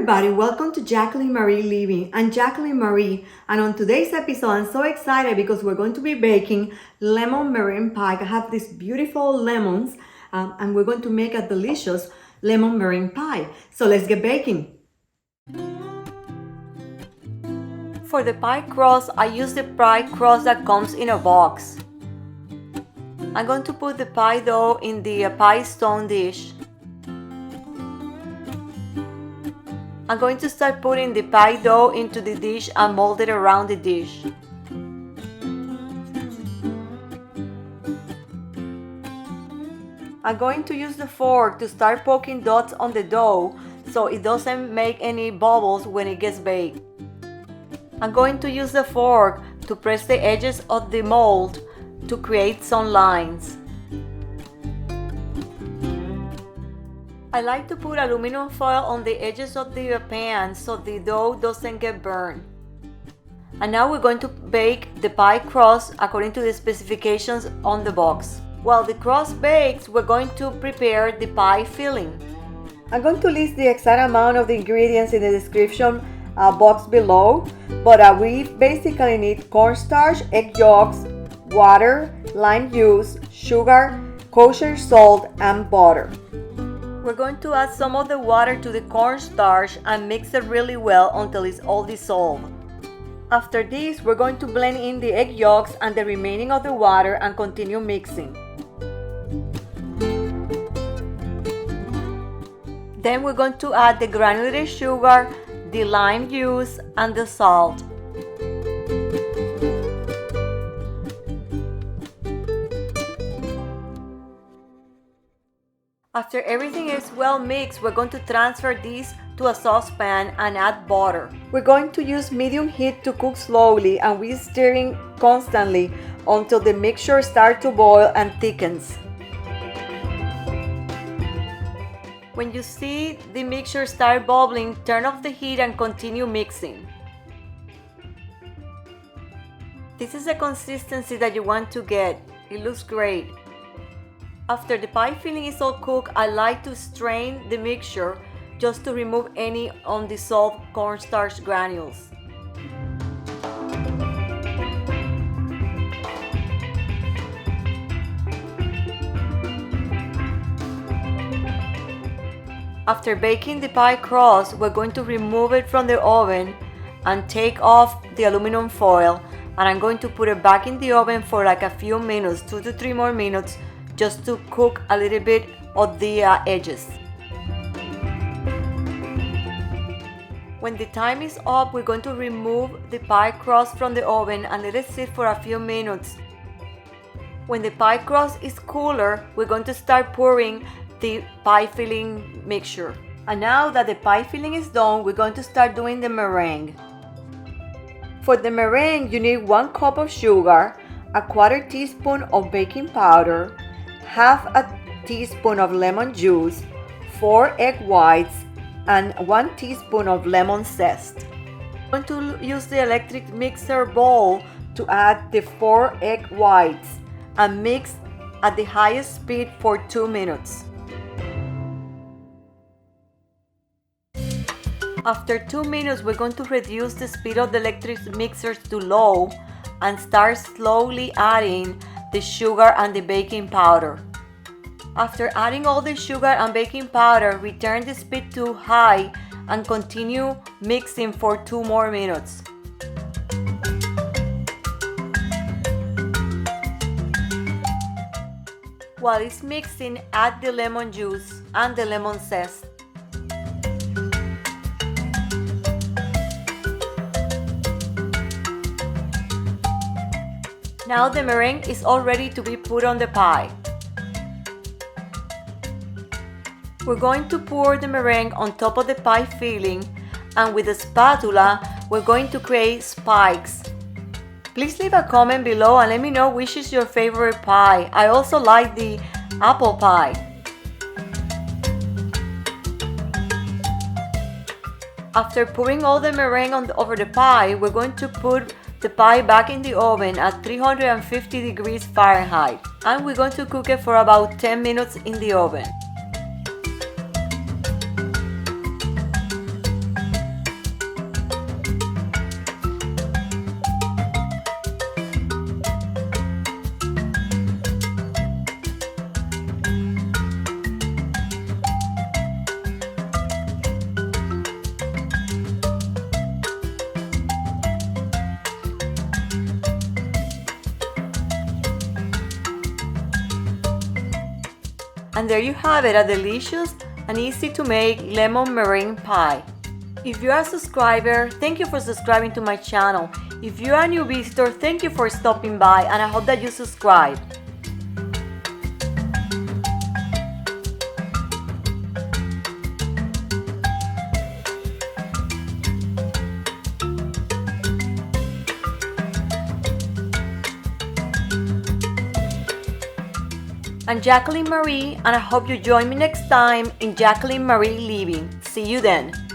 everybody, welcome to Jacqueline Marie Living. I'm Jacqueline Marie, and on today's episode I'm so excited because we're going to be baking lemon meringue pie. I have these beautiful lemons and we're going to make a delicious lemon meringue pie. So let's get baking. For the pie crust, I use the pie crust that comes in a box. I'm going to put the pie dough in the pie stone dish. I'm going to start putting the pie dough into the dish and mold it around the dish. I'm going to use the fork to start poking dots on the dough so it doesn't make any bubbles when it gets baked. I'm going to use the fork to press the edges of the mold to create some lines. I like to put aluminum foil on the edges of the pan so the dough doesn't get burned. And now we're going to bake the pie crust according to the specifications on the box. While the crust bakes, we're going to prepare the pie filling. I'm going to list the exact amount of the ingredients in the description box below, but we basically need cornstarch, egg yolks, water, lime juice, sugar, kosher salt, and butter. We're going to add some of the water to the cornstarch and mix it really well until it's all dissolved. After this, we're going to blend in the egg yolks and the remaining of the water and continue mixing. Then we're going to add the granulated sugar, the lime juice, and the salt. After everything is well mixed, we're going to transfer this to a saucepan and add butter. We're going to use medium heat to cook slowly, and we're stirring constantly until the mixture starts to boil and thickens. When you see the mixture start bubbling, turn off the heat and continue mixing. This is the consistency that you want to get. It looks great. After the pie filling is all cooked, I like to strain the mixture just to remove any undissolved cornstarch granules. After baking the pie crust, we're going to remove it from the oven and take off the aluminum foil, and I'm going to put it back in the oven for like a few minutes, 2 to 3 more minutes, just to cook a little bit of the edges. When the time is up, we're going to remove the pie crust from the oven and let it sit for a few minutes. When the pie crust is cooler, we're going to start pouring the pie filling mixture. And now that the pie filling is done, we're going to start doing the meringue. For the meringue, you need 1 cup of sugar, a 1/4 teaspoon of baking powder, half a teaspoon of lemon juice, 4 egg whites, and 1 teaspoon of lemon zest. I'm going to use the electric mixer bowl to add the 4 egg whites and mix at the highest speed for 2 minutes. After 2 minutes, we're going to reduce the speed of the electric mixer to low and start slowly adding the sugar and the baking powder. After adding all the sugar and baking powder, return the speed to high and continue mixing for 2 more minutes. While it's mixing, add the lemon juice and the lemon zest. Now the meringue is all ready to be put on the pie. We're going to pour the meringue on top of the pie filling, and with a spatula, we're going to create spikes. Please leave a comment below and let me know which is your favorite pie. I also like the apple pie. After pouring all the meringue over the pie, we're going to put the pie back in the oven at 350 degrees Fahrenheit, and we're going to cook it for about 10 minutes in the oven. And there you have it, a delicious and easy to make lemon meringue pie. If you are a subscriber, thank you for subscribing to my channel. If you are a new visitor, thank you for stopping by, and I hope that you subscribe. I'm Jacqueline Marie, and I hope you join me next time in Jacqueline Marie Living. See you then.